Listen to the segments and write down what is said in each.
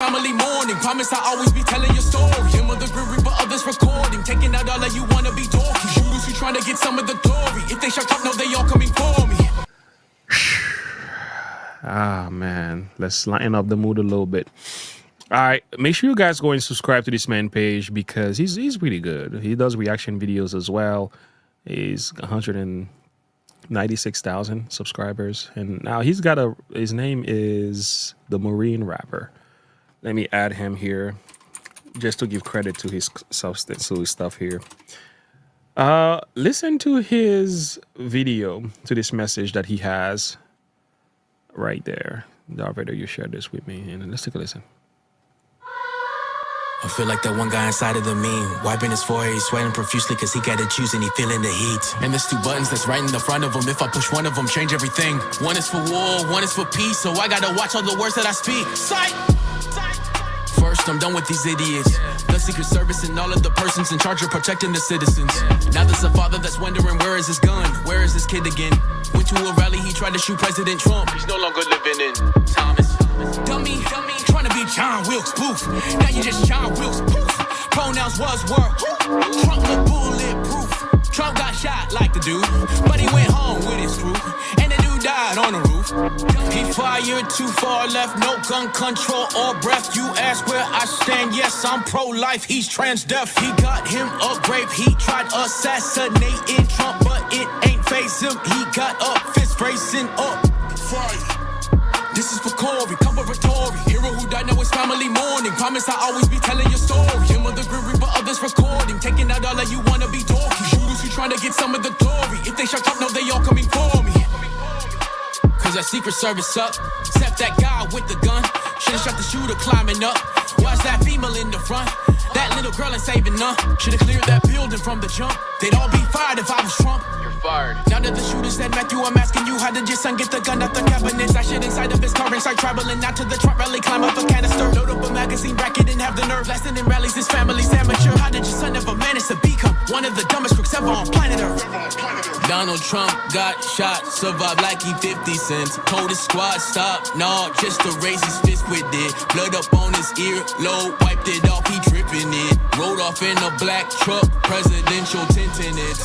Family mourning, promise I'll always be telling your story. Him of the grim reaper, others recording, taking out all that you wanna be dorky. Shooters who trying to get some of the glory. If they shut up, no, they all coming for me. Ah, man, let's lighten up the mood a little bit. All right, make sure you guys go and subscribe to this man page because he's really good. He does reaction videos as well. He's 196,000 subscribers, and now he's got his name is the Marine Rapper. Let me add him here just to give credit to his substance, to his stuff here. Listen to his video, to this message that he has right there. Darth, you shared this with me, and let's take a listen. I feel like that one guy inside of the meme, wiping his forehead, he's sweating profusely cause he gotta choose and he feeling the heat. And there's two buttons that's right in the front of him. If I push one of them, change everything. One is for war, one is for peace, so I gotta watch all the words that I speak. Sight! First, I'm done with these idiots. The Secret Service and all of the persons in charge of protecting the citizens. Now there's a father that's wondering, where is his gun? Where is this kid again? Went to a rally, he tried to shoot President Trump. He's no longer living in Thomas. Dummy, trying to be John Wilkes Booth. Now you just John Wilkes Booth. Pronouns was were. Trump was bulletproof. Trump got shot like the dude, but he went home with his crew. And the dude died on the roof. He fired too far left, no gun control or breath. You ask where I stand, yes, I'm pro-life, he's trans-deaf. He got him a grave, he tried assassinating Trump, but it ain't face him. He got up, fist racing up. This is for Corey, comparatory. Hero who died, now his family mourning. Promise I'll always be telling your story. Him of the grim reaper, others recording, taking out all that you wanna be dorky. Shooters who trying to get some of the glory. If they shut up, no, they all coming for me. Cause that Secret Service up, except that guy with the gun. Should've shot the shooter climbing up. Watch that female in the front. That little girl ain't saving none. Should've cleared that building from the jump. They'd all be fired if I was Trump. You're fired. Now that the shooter said Matthew, I'm asking you, how did your son get the gun out the cabinets? I shit inside of his car and start traveling out to the Trump rally, climb up a canister, load up a magazine bracket and have the nerve lasting in rallies. His family's amateur. How did your son ever manage to become one of the dumbest crooks ever on planet Earth? Donald Trump got shot, survived like he 50 cents. Told his squad stop, nah, just to raise his fist with it. Blood up on his ear, low, wiped it off, he dripping it. Rolled off in a black truck, presidential tint in it.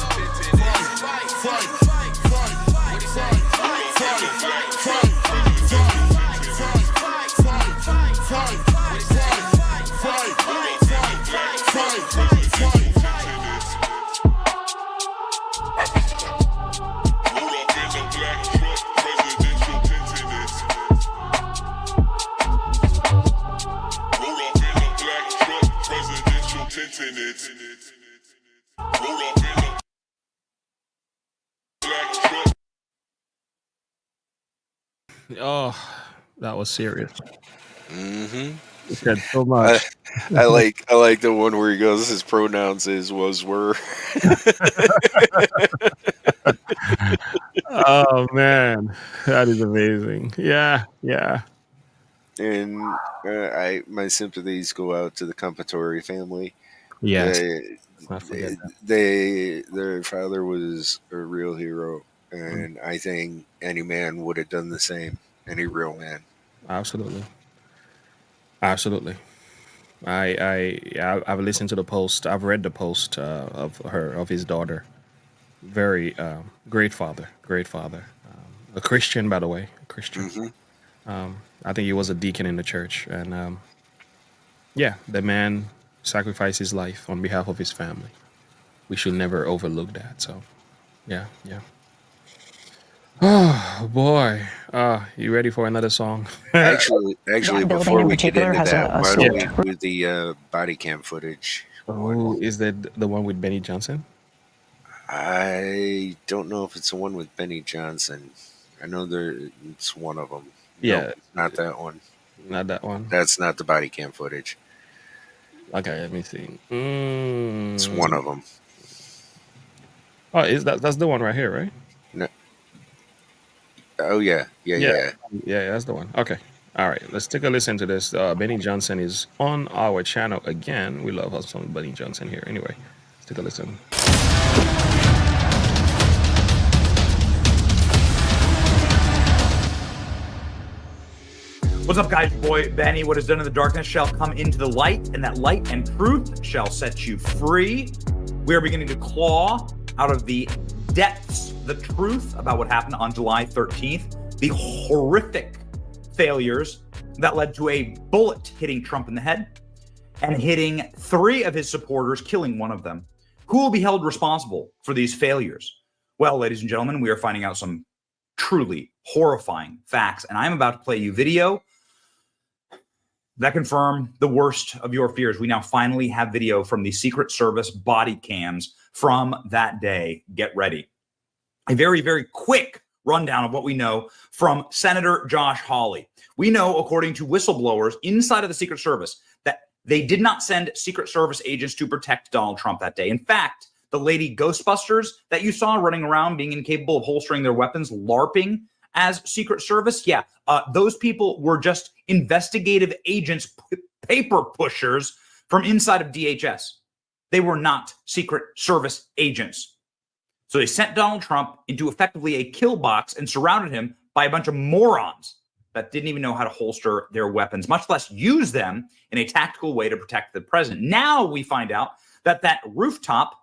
Oh, that was serious. Mm-hmm. He said so much. I like the one where he goes, his pronouns is was were. Oh man, that is amazing. Yeah. And my sympathies go out to the Campatori family. Yes. Their father was a real hero, and I think any man would have done the same. Any real man. Absolutely. I've listened to the post. I've read the post of his daughter. Very great father. A Christian, by the way. A Christian. Mm-hmm. I think he was a deacon in the church, and the man sacrificed his life on behalf of his family. We should never overlook that. So, yeah. Oh boy, you ready for another song? actually, before we get into that, why don't we do the body cam footage? Oh, is that the one with Benny Johnson? I don't know if it's the one with Benny Johnson. I know it's one of them. Yeah, no, not that one. Not that one. That's not the body cam footage. Okay, let me see. It's one of them. Oh, that's the one right here, right? No. Oh yeah, that's the one. Okay, all right. Let's take a listen to this. Benny Johnson is on our channel again. We love us some Benny Johnson here. Anyway, let's take a listen. What's up, guys? Your boy Benny. What is done in the darkness shall come into the light, and that light and truth shall set you free. We are beginning to claw out of the depths the truth about what happened on July 13th, the horrific failures that led to a bullet hitting Trump in the head and hitting 3 of his supporters, killing one of them. Who will be held responsible for these failures? Well, ladies and gentlemen, we are finding out some truly horrifying facts, and I'm about to play you video that confirm the worst of your fears. We now finally have video from the Secret Service body cams from that day. Get ready. A very, very quick rundown of what we know from Senator Josh Hawley. We know, according to whistleblowers inside of the Secret Service, that they did not send Secret Service agents to protect Donald Trump that day. In fact, the lady Ghostbusters that you saw running around being incapable of holstering their weapons, LARPing as Secret Service, those people were just investigative agents, paper pushers from inside of DHS. They were not Secret Service agents. So they sent Donald Trump into effectively a kill box and surrounded him by a bunch of morons that didn't even know how to holster their weapons, much less use them in a tactical way to protect the president. Now we find out that rooftop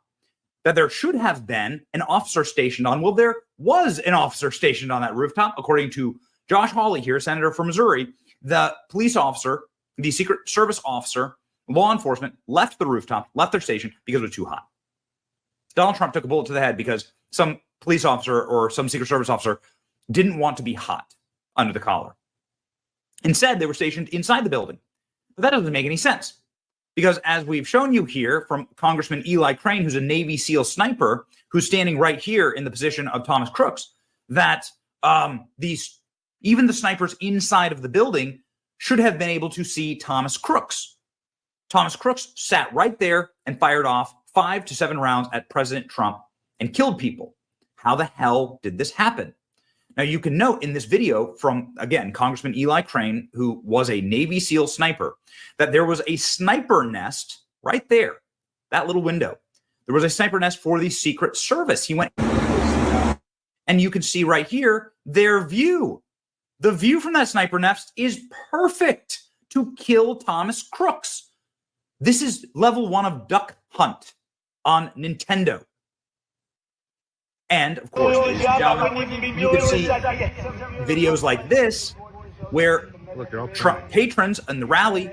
that there should have been an officer stationed on. Well, there was an officer stationed on that rooftop. According to Josh Hawley here, Senator from Missouri, the police officer, the Secret Service officer, law enforcement left the rooftop, left their station because it was too hot. Donald Trump took a bullet to the head because some police officer or some Secret Service officer didn't want to be hot under the collar. Instead, they were stationed inside the building. But that doesn't make any sense. Because as we've shown you here from Congressman Eli Crane, who's a Navy SEAL sniper, who's standing right here in the position of Thomas Crooks, that even the snipers inside of the building should have been able to see Thomas Crooks. Thomas Crooks sat right there and fired off 5 to 7 rounds at President Trump and killed people. How the hell did this happen? Now, you can note in this video from, again, Congressman Eli Crane, who was a Navy SEAL sniper, that there was a sniper nest right there, that little window. There was a sniper nest for the Secret Service. He went, and you can see right here their view. The view from that sniper nest is perfect to kill Thomas Crooks. This is level 1 of Duck Hunt on Nintendo. And, of course, ladies and gentlemen, you can see videos like this where Trump patrons in the rally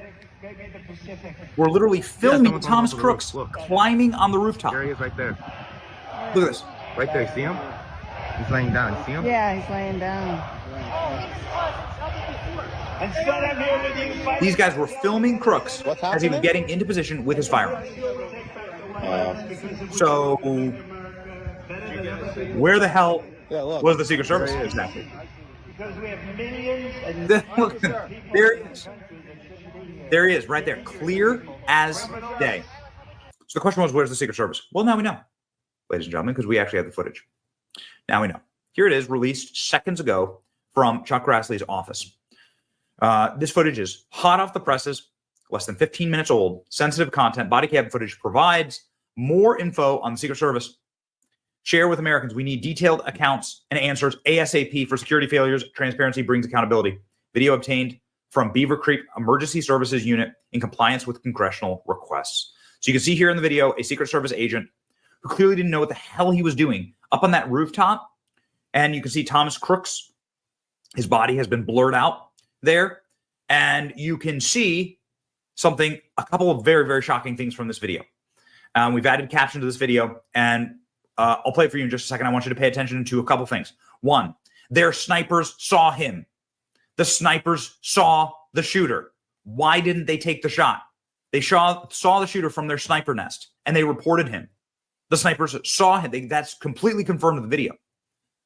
were literally filming Thomas Crooks climbing on the rooftop. There he is right there. Look at this. Right there, see him? He's laying down, see him? Yeah, he's laying down. These guys were filming Crooks as he was getting into position with his firearm. So, where the hell was the Secret Service exactly? Look, there he is. There he is, right there, clear as day. So the question was, where's the Secret Service? Well, now we know, ladies and gentlemen, because we actually have the footage. Now we know. Here it is, released seconds ago from Chuck Grassley's office. This footage is hot off the presses, less than 15 minutes old, sensitive content. Body cam footage provides more info on the Secret Service. Share with Americans. We need detailed accounts and answers ASAP for security failures. Transparency brings accountability. Video obtained from Beaver Creek Emergency Services Unit in compliance with congressional requests. So you can see here in the video a Secret Service agent who clearly didn't know what the hell he was doing up on that rooftop. And you can see Thomas Crooks. His body has been blurred out there. And you can see a couple of very, very shocking things from this video. We've added caption to this video, and I'll play it for you in just a second. I want you to pay attention to a couple things. One, their snipers saw him. The snipers saw the shooter. Why didn't they take the shot? They saw the shooter from their sniper nest, and they reported him. The snipers saw him. That's completely confirmed in the video.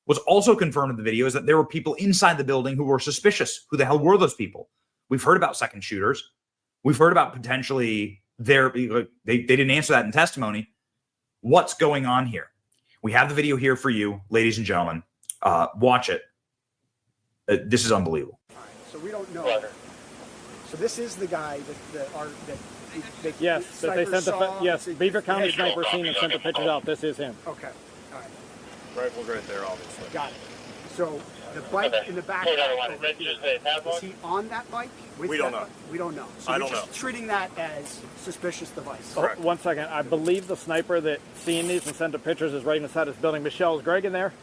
What's also confirmed in the video is that there were people inside the building who were suspicious. Who the hell were those people? We've heard about second shooters. We've heard about potentially they didn't answer that in testimony. What's going on here? We have the video here for you, ladies and gentlemen. Watch it. This is unbelievable. So we don't know. So this is the guy Yes, that they sent yes, Beaver County sniper team and sent the pictures out. This is him. Okay. All right. Rifle's right there, obviously. Got it. So The bike in the back. Is he on that bike? We don't know. We don't know. So I we're don't just know. treating that as suspicious device. Oh, 1 second. I believe the sniper that seen these and sent the pictures is right inside this building. Michelle, is Greg in there?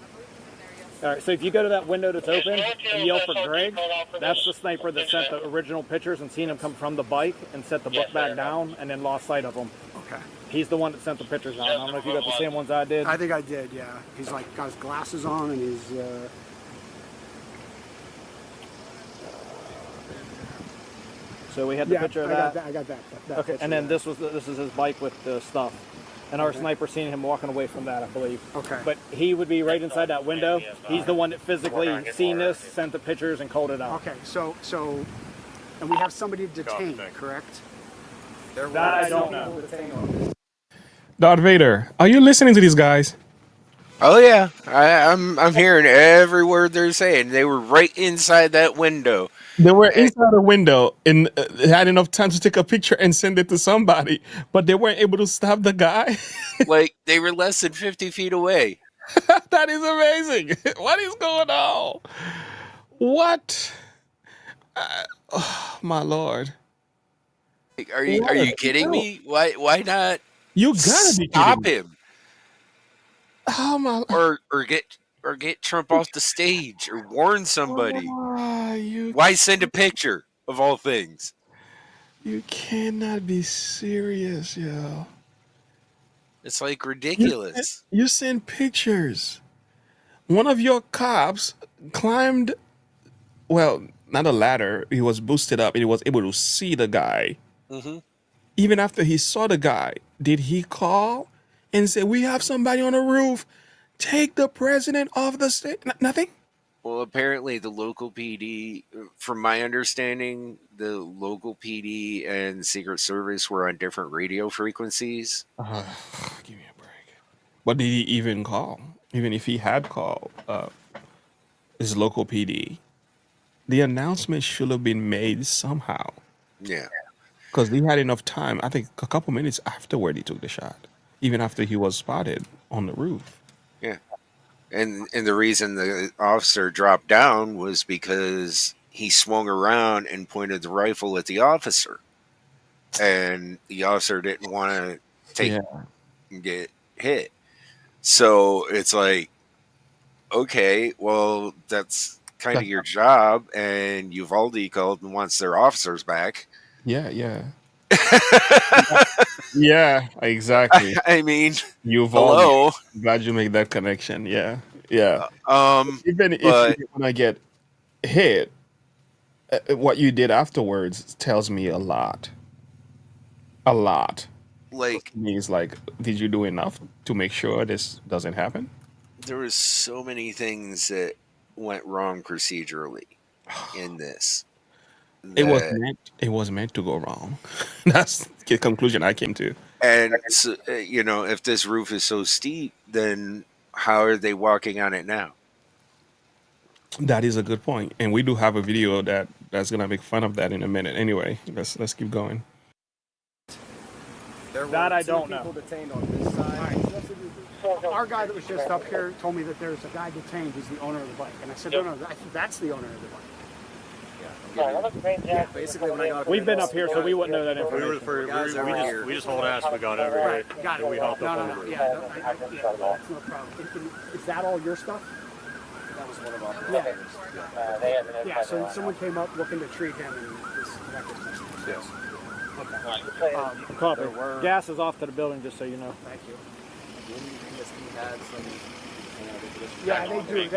All right, so if you go to that window that's open and yell for Greg, that's the sniper that sent the original pictures and seen him come from the bike and set the book back down and then lost sight of him. Okay. He's the one that sent the pictures out. I don't know if you got the same ones I did. I think I did, yeah. He's like got his glasses on and he's So we had the picture of that. I got that. Okay, and then this is his bike with the stuff. And our sniper seen him walking away from that, I believe. Okay. But he would be right inside that window. He's the one that physically seen this, sent the pictures, and called it out. Okay, so and we have somebody detained, correct? That I don't know. Darth Vader, are you listening to these guys? Oh yeah, I'm hearing every word they're saying. They were right inside that window. They were inside a window and had enough time to take a picture and send it to somebody, but they weren't able to stop the guy. Like they were less than 50 feet away. That is amazing. What is going on? What? Oh, my Lord. Like, are you kidding me? Why not? You gotta be stop kidding me. him. Oh my! Or get Trump off the stage or warn somebody. You Why send a picture of all things? You cannot be serious, yo. It's like ridiculous. You send pictures. One of your cops climbed, well, not a ladder. He was boosted up and he was able to see the guy. Mm-hmm. Even after he saw the guy, did he call and say, "We have somebody on the roof. Take the president off the stage"? Nothing? Well, apparently the local PD, from my understanding, the local PD and Secret Service were on different radio frequencies. Give me a break. But did he even call? Even if he had called his local PD, the announcement should have been made somehow. Yeah. Because he had enough time. I think a couple minutes afterward he took the shot, even after he was spotted on the roof. Yeah. And the reason the officer dropped down was because he swung around and pointed the rifle at the officer. And the officer didn't want to get hit. So it's like, okay, well, that's kind of your job. And Uvalde called and wants their officers back. Yeah. Yeah, exactly. I mean, Uvalde. hello. Glad you make that connection. Yeah. Even if you want to get hit, what you did afterwards tells me a lot. A lot. Like, it means like, did you do enough to make sure this doesn't happen? There was so many things that went wrong procedurally in this. It was meant to go wrong. That's the conclusion I came to. And so, if this roof is so steep, then how are they walking on it now? That is a good point, and we do have a video that's gonna make fun of that in a minute. Anyway, let's keep going. That I don't know. Detained on this side. Our guy that was just up here told me that there's a guy detained who's the owner of the bike, and I said, no, I think that's the owner of the bike. Yeah, basically when I got We've been up here, so we wouldn't know that information. We just hauled ass. We got over here. Got it. And we hopped up on the roof. That's no problem. Is that all your stuff? That was one of our Yeah, so someone came up looking to treat him and this Yes. Okay. Copy. Gas is off to the building, just so you know. Thank you. Had some, Yeah, they do.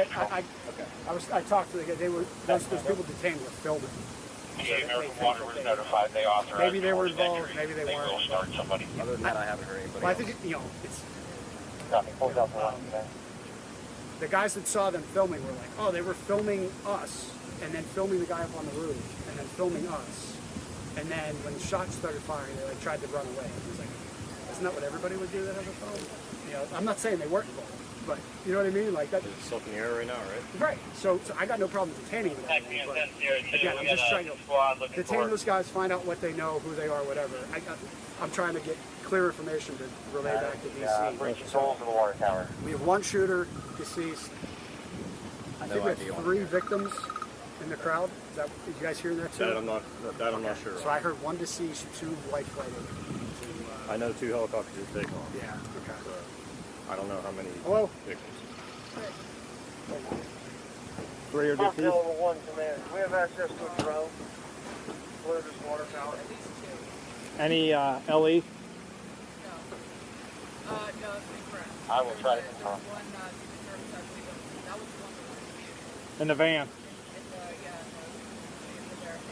I talked to the guy. They were those people detained were filming. Maybe they were involved. Maybe they weren't. Other than that, I haven't heard anybody. Well, I think it's. The guys that saw them filming were like, oh, they were filming us, and then filming the guy up on the roof, and then filming us, and then when the shots started firing, they tried to run away. It was like, isn't that what everybody would do that has a phone? I'm not saying they weren't involved, but you know what I mean? Like that. It's soaking the air right now, right? Right. So I got no problem detaining them. But again, I'm just trying to detain those guys, find out what they know, who they are, whatever. I'm trying to get clear information to relay back to DC. Bring control to the water tower. We have one shooter deceased. I think we had 3 victims in the crowd. Did you guys hear that too? That I'm not sure. So I heard 1 deceased, 2 white flighted. I know 2 helicopters are taken off. Yeah. Okay. So I don't know how many victims. 3 are deceased. Delta 1 command. We have access to a drone. Where this water tower? Any LE? No, that's incorrect. I will try to confirm. One Secret Service, I believe that was the one that was defeated. In the van.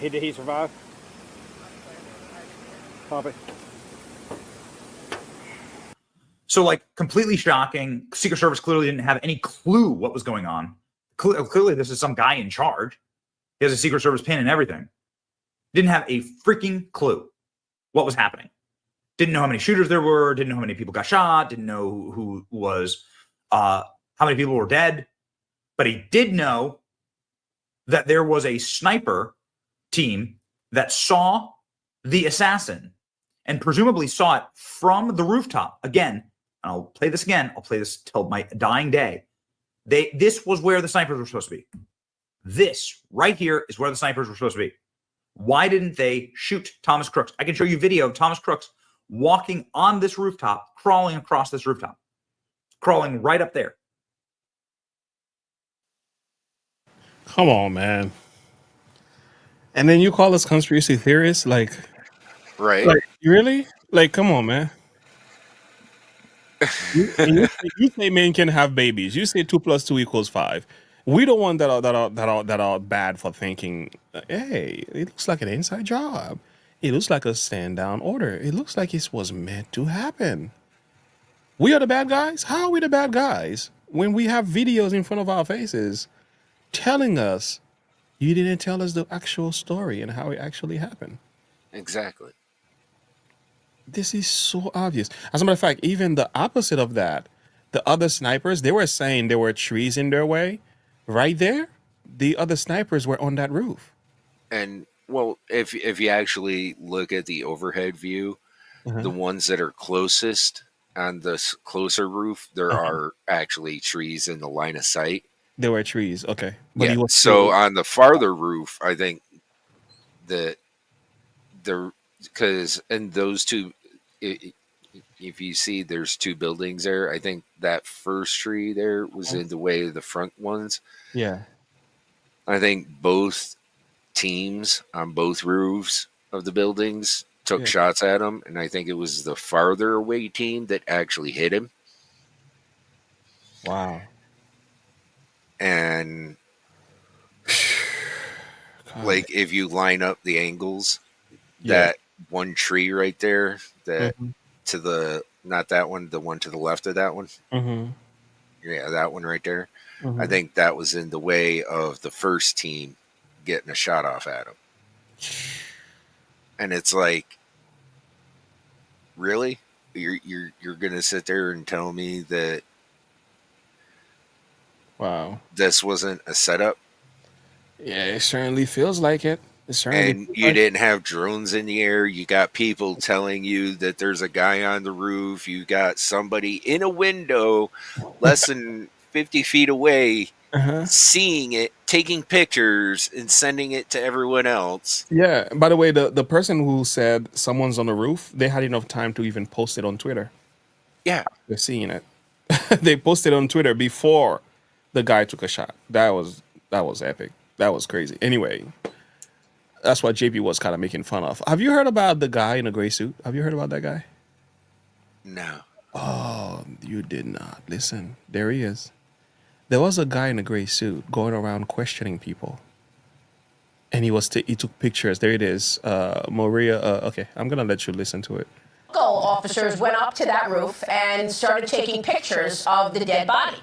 In the, Did he survive? Copy. So, like, completely shocking. Secret Service clearly didn't have any clue what was going on. Clearly, this is some guy in charge. He has a Secret Service pin and everything. Didn't have a freaking clue what was happening. Didn't know how many shooters there were. Didn't know how many people got shot. Didn't know who was, how many people were dead. But he did know that there was a sniper team that saw the assassin and presumably saw it from the rooftop. Again, and I'll play this again. I'll play this till my dying day. This was where the snipers were supposed to be. This right here is where the snipers were supposed to be. Why didn't they shoot Thomas Crooks? I can show you video of Thomas Crooks walking on this rooftop, crawling across this rooftop, crawling right up there. Come on, man. And then you call us conspiracy theorists? Like, Right. like really? Like, come on, man. You say men can have babies. You say 2 + 2 = 5. We don't want that are bad for thinking, hey, it looks like an inside job. It looks like a stand down order. It looks like it was meant to happen. We are the bad guys? How are we the bad guys when we have videos in front of our faces telling us you didn't tell us the actual story and how it actually happened? Exactly. This is so obvious. As a matter of fact, even the opposite of that, the other snipers, they were saying there were trees in their way. Right there, the other snipers were on that roof. And well, if you actually look at the overhead view, the ones that are closest on the closer roof, there are actually trees in the line of sight. There were trees, okay. But Yeah. he was So on the farther roof, I think that there, because in those two, if you see, there's 2 buildings there. I think that first tree there was in the way of the front ones. Yeah. I think both teams on both roofs of the buildings took shots at him, and I think it was the farther away team that actually hit him. Wow. And God. like if you line up the angles, that one tree right there, that to the, not that one, the one to the left of that one. Yeah, that one right there. I think that was in the way of the first team getting a shot off at him. And it's like, really? You're gonna sit there and tell me that this wasn't a setup? Yeah, it certainly feels like it. And you didn't have drones in the air. You got people telling you that there's a guy on the roof. You got somebody in a window less than 50 feet away seeing it, taking pictures, and sending it to everyone else. Yeah. By the way, the person who said someone's on the roof, they had enough time to even post it on Twitter. Yeah. They're seeing it. They posted on Twitter before the guy took a shot. That was epic. That was crazy. Anyway, that's what JP was kind of making fun of. Have you heard about the guy in a gray suit? Have you heard about that guy? No. Oh, you did not. Listen, there he is. There was a guy in a gray suit going around questioning people. And he took pictures. There it is. Maria, okay, I'm going to let you listen to it. Local officers went up to that roof and started taking pictures of the dead body,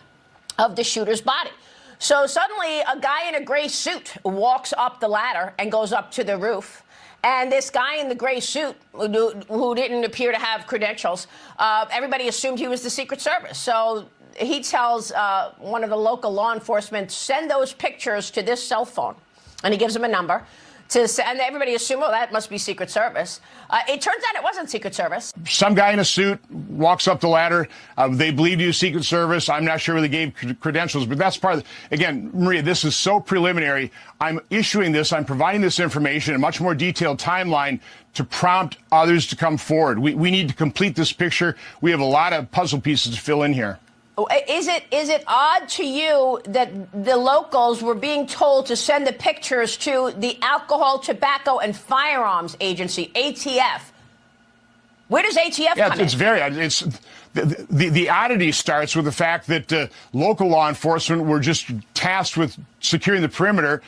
of the shooter's body. So suddenly a guy in a gray suit walks up the ladder and goes up to the roof. And this guy in the gray suit, who didn't appear to have credentials, everybody assumed he was the Secret Service. So he tells one of the local law enforcement, send those pictures to this cell phone. And he gives him a number. and everybody assumed, oh, that must be Secret Service. It turns out it wasn't Secret Service. Some guy in a suit walks up the ladder. They believed he was Secret Service. I'm not sure whether they gave credentials, but that's part of again, Maria, this is so preliminary. I'm issuing this, I'm providing this information, a much more detailed timeline to prompt others to come forward. We need to complete this picture. We have a lot of puzzle pieces to fill in here. Is it odd to you that the locals were being told to send the pictures to the Alcohol, Tobacco, and Firearms Agency, ATF? Where does ATF come in? It's very odd. The oddity starts with the fact that local law enforcement were just tasked with securing the perimeter,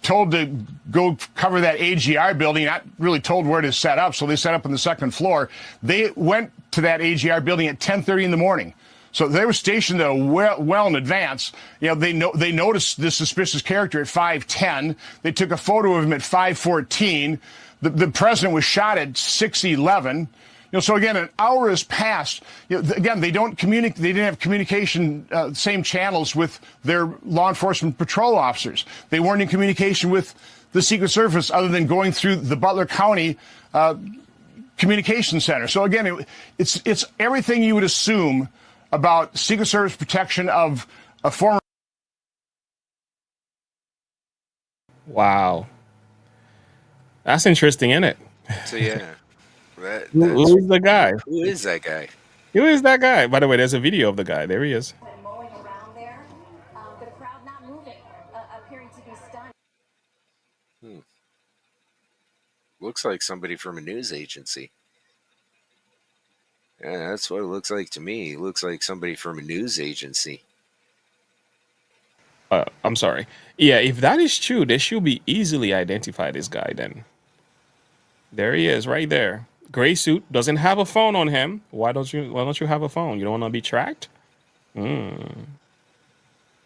told to go cover that AGR building, not really told where to set up, so they set up on the second floor. They went to that AGR building at 10:30 in the morning. So they were stationed there well in advance. You know, they noticed this suspicious character at 5:10. They took a photo of him at 5:14. The president was shot at 6:11. You know, so again, an hour has passed. You know, again, they don't communicate. They didn't have communication, same channels with their law enforcement patrol officers. They weren't in communication with the Secret Service other than going through the Butler County Communication Center. So again, it's everything you would assume about Secret Service protection of a former. Wow. That's interesting, isn't it? So yeah. Who is the guy? Who is that guy? Who is that guy? By the way, there's a video of the guy. There he is. Mowing around there, the crowd not moving, appearing to be stunned. Looks like somebody from a news agency. Yeah, that's what it looks like to me. It looks like somebody from a news agency. I'm sorry. Yeah, if that is true, they should be easily identify this guy then. There he is, right there. Gray suit, doesn't have a phone on him. Why don't you have a phone? You don't want to be tracked? You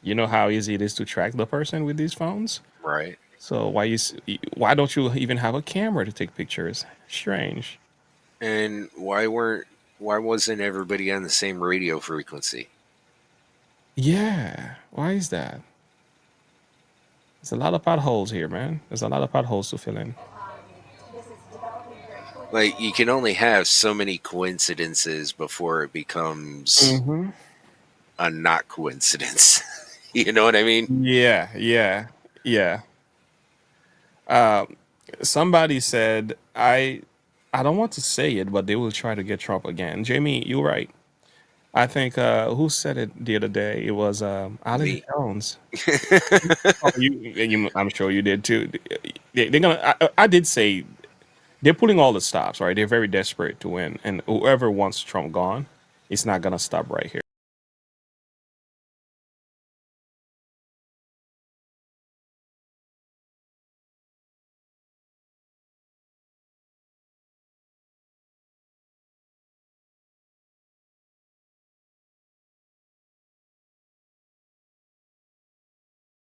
know how easy it is to track the person with these phones? Right. So why don't you even have a camera to take pictures? Strange. And why wasn't everybody on the same radio frequency? Yeah, why is that? There's a lot of potholes here, man. There's a lot of potholes to fill in. Like, you can only have so many coincidences before it becomes a not coincidence. You know what I mean? Yeah. Somebody said, I don't want to say it, but they will try to get Trump again. Jamie, you're right. I think who said it the other day? It was Alan Jones. I'm sure you did too. They're gonna. I did say they're pulling all the stops. Right, they're very desperate to win, and whoever wants Trump gone, it's not gonna stop right here.